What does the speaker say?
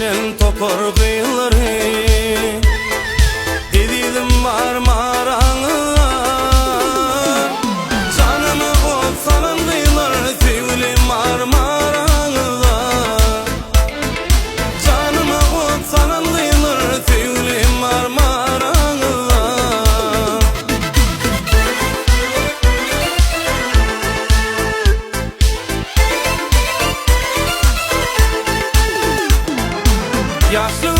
menen topar kıyıları Dedidim Marmara'nı Canıma ot salan kıyılar Sevgili Marmara'nı Canıma ot salan kıyılar Sevgili Marmara'nı Yaşlı